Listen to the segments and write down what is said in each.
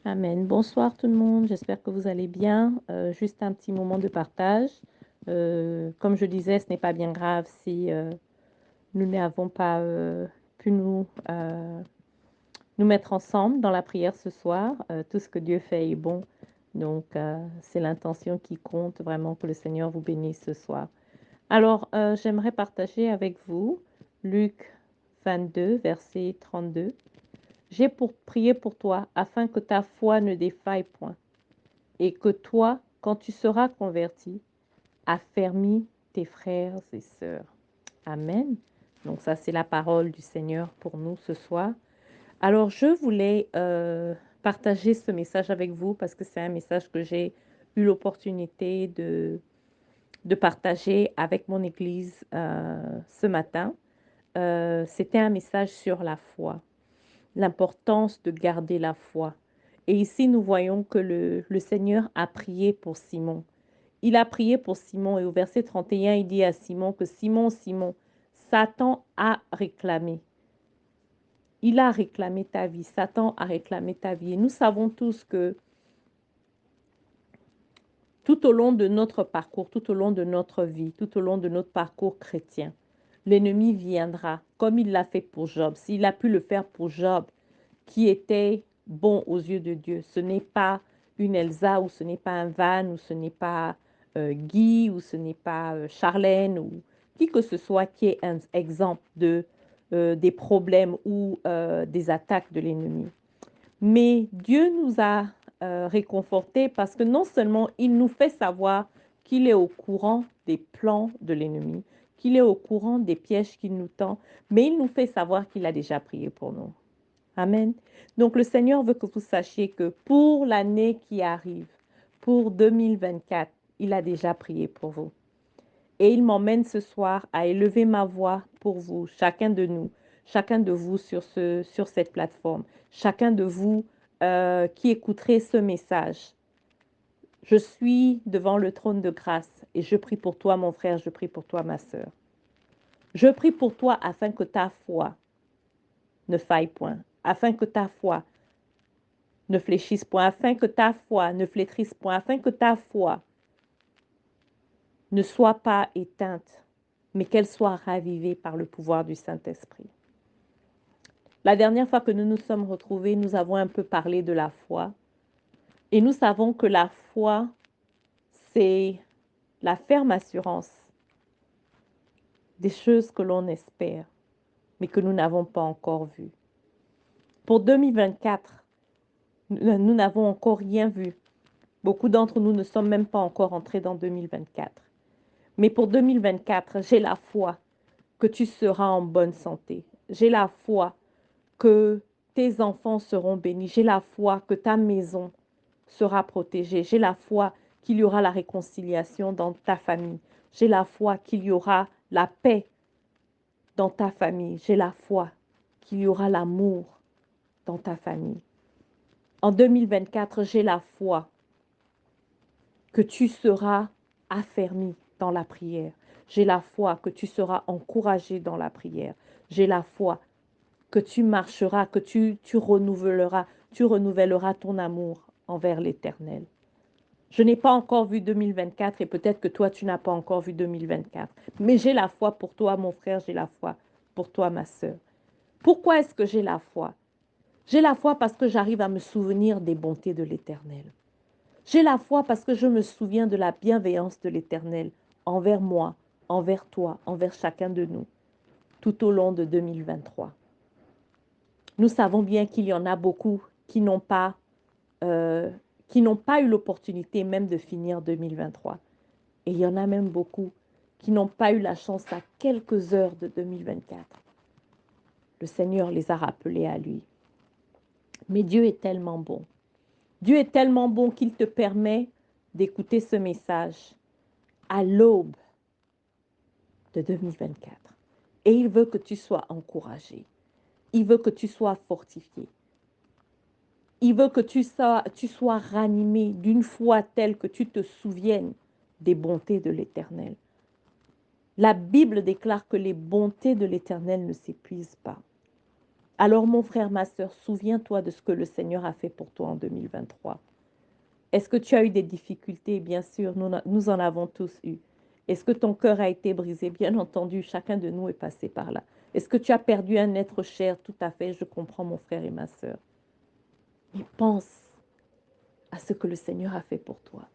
Amen. Bonsoir tout le monde, j'espère que vous allez bien. Juste un petit moment de partage. Comme je disais, ce n'est pas bien grave si nous n'avons pas pu nous mettre ensemble dans la prière ce soir. Tout ce que Dieu fait est bon. Donc, c'est l'intention qui compte, vraiment que le Seigneur vous bénisse ce soir. Alors, j'aimerais partager avec vous Luc 22, verset 32. J'ai pour prier pour toi afin que ta foi ne défaille point et que toi, quand tu seras converti, affermis tes frères et sœurs. Amen. Donc ça, c'est la parole du Seigneur pour nous ce soir. Alors, je voulais partager ce message avec vous parce que c'est un message que j'ai eu l'opportunité de partager avec mon Église ce matin. C'était un message sur la foi, l'importance de garder la foi. Et ici, nous voyons que le Seigneur a prié pour Simon. Il a prié pour Simon et au verset 31, il dit à Simon que Simon, Simon, Satan a réclamé. Il a réclamé ta vie. Satan a réclamé ta vie. Et nous savons tous que tout au long de notre parcours, tout au long de notre vie, tout au long de notre parcours chrétien, l'ennemi viendra comme il l'a fait pour Job. S'il a pu le faire pour Job, qui était bon aux yeux de Dieu, ce n'est pas une Elsa ou ce n'est pas un Van ou ce n'est pas Guy ou ce n'est pas Charlène ou qui que ce soit qui est un exemple des problèmes ou des attaques de l'ennemi. Mais Dieu nous a réconfortés parce que non seulement il nous fait savoir qu'il est au courant des plans de l'ennemi, qu'il est au courant des pièges qu'il nous tend, mais il nous fait savoir qu'il a déjà prié pour nous. Amen. Donc le Seigneur veut que vous sachiez que pour l'année qui arrive, pour 2024, il a déjà prié pour vous. Et il m'emmène ce soir à élever ma voix pour vous, chacun de nous, chacun de vous sur cette plateforme, chacun de vous qui écouterez ce message. Je suis devant le trône de grâce et je prie pour toi, mon frère, je prie pour toi, ma sœur. Je prie pour toi afin que ta foi ne faille point, afin que ta foi ne fléchisse point, afin que ta foi ne flétrisse point, afin que ta foi ne soit pas éteinte, mais qu'elle soit ravivée par le pouvoir du Saint-Esprit. La dernière fois que nous nous sommes retrouvés, nous avons un peu parlé de la foi. Et nous savons que la foi, c'est la ferme assurance des choses que l'on espère, mais que nous n'avons pas encore vues. Pour 2024, nous n'avons encore rien vu. Beaucoup d'entre nous ne sommes même pas encore entrés dans 2024. Mais pour 2024, j'ai la foi que tu seras en bonne santé. J'ai la foi que tes enfants seront bénis. J'ai la foi que ta maison sera protégée. J'ai la foi qu'il y aura la réconciliation dans ta famille. J'ai la foi qu'il y aura la paix dans ta famille. J'ai la foi qu'il y aura l'amour dans ta famille. En 2024, j'ai la foi que tu seras affermi dans la prière. J'ai la foi que tu seras encouragé dans la prière. J'ai la foi que tu marcheras, que tu renouvelleras ton amour envers l'Éternel. Je n'ai pas encore vu 2024 et peut-être que toi, tu n'as pas encore vu 2024. Mais j'ai la foi pour toi, mon frère, j'ai la foi pour toi, ma sœur. Pourquoi est-ce que j'ai la foi? J'ai la foi parce que j'arrive à me souvenir des bontés de l'Éternel. J'ai la foi parce que je me souviens de la bienveillance de l'Éternel envers moi, envers toi, envers chacun de nous, tout au long de 2023. Nous savons bien qu'il y en a beaucoup euh, qui n'ont pas eu l'opportunité même de finir 2023. Et il y en a même beaucoup qui n'ont pas eu la chance à quelques heures de 2024. Le Seigneur les a rappelés à lui. Mais Dieu est tellement bon. Dieu est tellement bon qu'il te permet d'écouter ce message à l'aube de 2024. Et il veut que tu sois encouragé. Il veut que tu sois fortifié. Il veut que tu sois ranimé d'une foi telle que tu te souviennes des bontés de l'Éternel. La Bible déclare que les bontés de l'Éternel ne s'épuisent pas. Alors mon frère, ma sœur, souviens-toi de ce que le Seigneur a fait pour toi en 2023. Est-ce que tu as eu des difficultés? Bien sûr, nous en avons tous eu. Est-ce que ton cœur a été brisé? Bien entendu, chacun de nous est passé par là. Est-ce que tu as perdu un être cher? Tout à fait, je comprends mon frère et ma sœur. Mais pense à ce que le Seigneur a fait pour toi.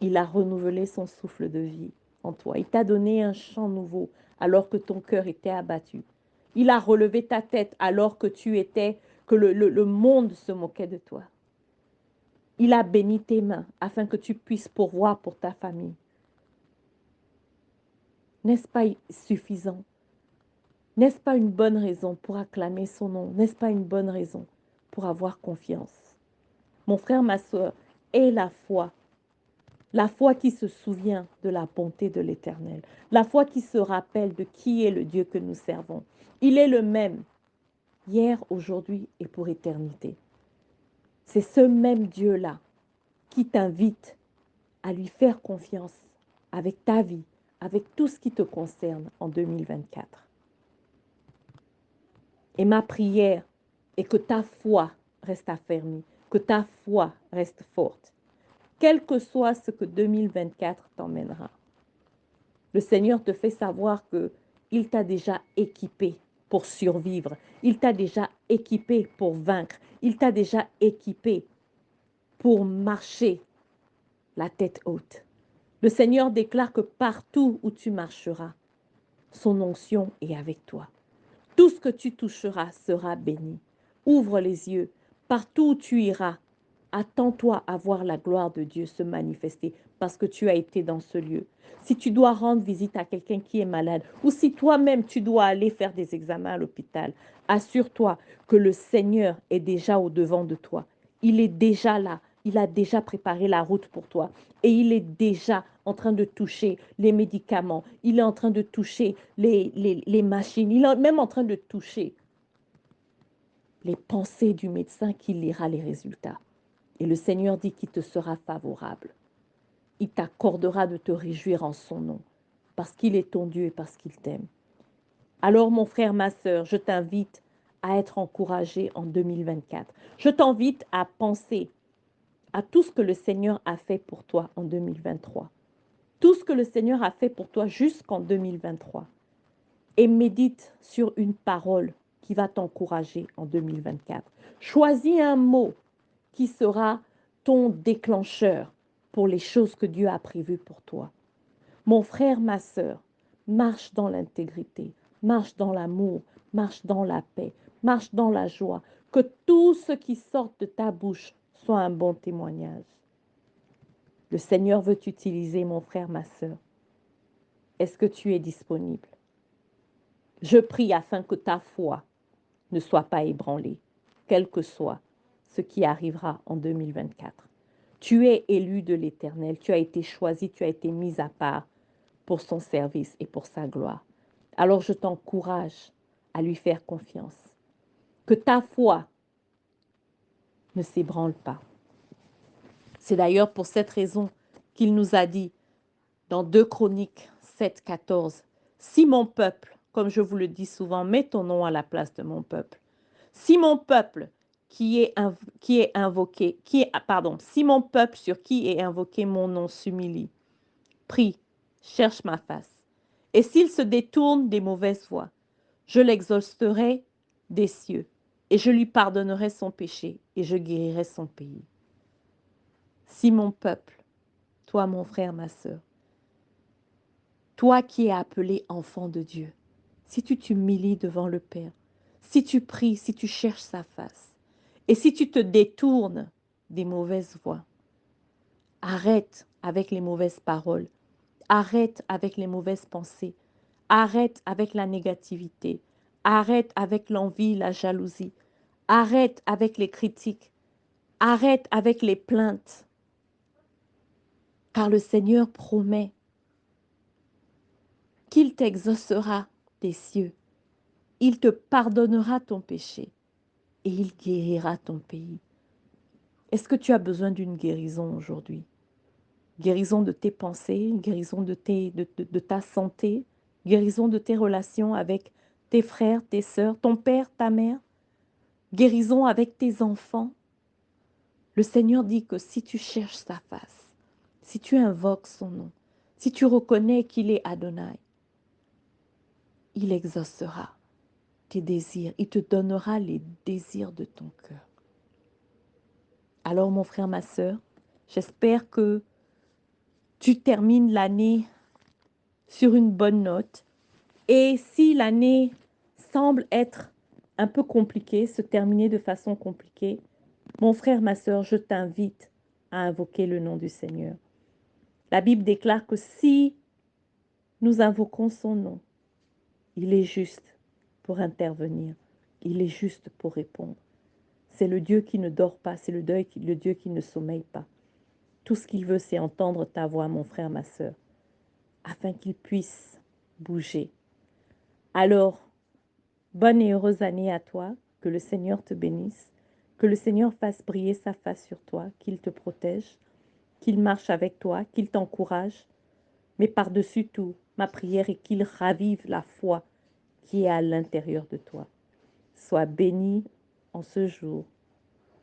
Il a renouvelé son souffle de vie en toi. Il t'a donné un chant nouveau alors que ton cœur était abattu. Il a relevé ta tête alors que tu étais, que le monde se moquait de toi. Il a béni tes mains afin que tu puisses pourvoir pour ta famille. N'est-ce pas suffisant? N'est-ce pas une bonne raison pour acclamer son nom? N'est-ce pas une bonne raison pour avoir confiance? Mon frère, ma soeur, aie la foi qui se souvient de la bonté de l'Éternel, la foi qui se rappelle de qui est le Dieu que nous servons. Il est le même, hier, aujourd'hui et pour éternité. C'est ce même Dieu-là qui t'invite à lui faire confiance avec ta vie, avec tout ce qui te concerne en 2024. Et ma prière est que ta foi reste affermie, que ta foi reste forte, quel que soit ce que 2024 t'emmènera. Le Seigneur te fait savoir qu'il t'a déjà équipé pour survivre, il t'a déjà équipé pour vaincre, il t'a déjà équipé pour marcher la tête haute. Le Seigneur déclare que partout où tu marcheras, son onction est avec toi. Tout ce que tu toucheras sera béni. Ouvre les yeux. Partout où tu iras, attends-toi à voir la gloire de Dieu se manifester parce que tu as été dans ce lieu. Si tu dois rendre visite à quelqu'un qui est malade ou si toi-même tu dois aller faire des examens à l'hôpital, assure-toi que le Seigneur est déjà au-devant de toi. Il est déjà là. Il a déjà préparé la route pour toi et il est déjà en train de toucher les médicaments, il est en train de toucher les machines, il est même en train de toucher les pensées du médecin qui lira les résultats. Et le Seigneur dit qu'il te sera favorable. Il t'accordera de te réjouir en son nom, parce qu'il est ton Dieu et parce qu'il t'aime. Alors mon frère, ma sœur, je t'invite à être encouragé en 2024. Je t'invite à penser à tout ce que le Seigneur a fait pour toi en 2023. Tout ce que le Seigneur a fait pour toi jusqu'en 2023. Et médite sur une parole qui va t'encourager en 2024. Choisis un mot qui sera ton déclencheur pour les choses que Dieu a prévues pour toi. Mon frère, ma sœur, marche dans l'intégrité, marche dans l'amour, marche dans la paix, marche dans la joie. Que tout ce qui sort de ta bouche soit un bon témoignage. Le Seigneur veut t'utiliser, mon frère, ma sœur. Est-ce que tu es disponible? Je prie afin que ta foi ne soit pas ébranlée, quel que soit ce qui arrivera en 2024. Tu es élu de l'Éternel, tu as été choisi, tu as été mis à part pour son service et pour sa gloire. Alors je t'encourage à lui faire confiance. Que ta foi ne s'ébranle pas. C'est d'ailleurs pour cette raison qu'il nous a dit dans 2 Chroniques 7, 14, si mon peuple, comme je vous le dis souvent, mets ton nom à la place de mon peuple. Si mon peuple si mon peuple sur qui est invoqué mon nom s'humilie, prie, cherche ma face. Et s'il se détourne des mauvaises voies, je l'exaucerai des cieux, et je lui pardonnerai son péché, et je guérirai son pays. Si mon peuple, toi mon frère, ma sœur, toi qui es appelé enfant de Dieu, si tu t'humilies devant le Père, si tu pries, si tu cherches sa face, et si tu te détournes des mauvaises voies, arrête avec les mauvaises paroles, arrête avec les mauvaises pensées, arrête avec la négativité, arrête avec l'envie, la jalousie, arrête avec les critiques, arrête avec les plaintes, car le Seigneur promet qu'il t'exaucera des cieux, il te pardonnera ton péché et il guérira ton pays. Est-ce que tu as besoin d'une guérison aujourd'hui? Guérison de tes pensées, guérison de ta santé, guérison de tes relations avec tes frères, tes sœurs, ton père, ta mère. guérison avec tes enfants. Le Seigneur dit que si tu cherches sa face, si tu invoques son nom, si tu reconnais qu'il est Adonai, il exaucera tes désirs, il te donnera les désirs de ton cœur. Alors mon frère, ma sœur, j'espère que tu termines l'année sur une bonne note. Et si l'année semble être un peu compliquée, se terminer de façon compliquée, mon frère, ma sœur, je t'invite à invoquer le nom du Seigneur. La Bible déclare que si nous invoquons son nom, il est juste pour intervenir. Il est juste pour répondre. C'est le Dieu qui ne dort pas, c'est le Dieu qui ne sommeille pas. Tout ce qu'il veut, c'est entendre ta voix, mon frère, ma sœur, afin qu'il puisse bouger. Alors, bonne et heureuse année à toi, que le Seigneur te bénisse, que le Seigneur fasse briller sa face sur toi, qu'il te protège, qu'il marche avec toi, qu'il t'encourage, mais par-dessus tout, ma prière est qu'il ravive la foi qui est à l'intérieur de toi. Sois béni en ce jour,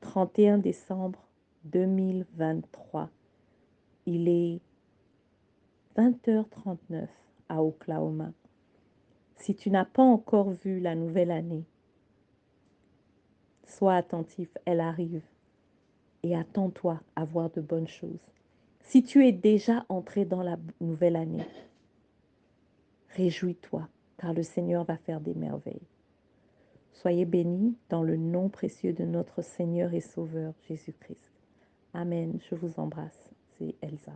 31 décembre 2023. Il est 20h39 à Oklahoma. Si tu n'as pas encore vu la nouvelle année, sois attentif, elle arrive et attends-toi à voir de bonnes choses. Si tu es déjà entré dans la nouvelle année, réjouis-toi, car le Seigneur va faire des merveilles. Soyez bénis dans le nom précieux de notre Seigneur et Sauveur Jésus-Christ. Amen. Je vous embrasse. C'est Elsa.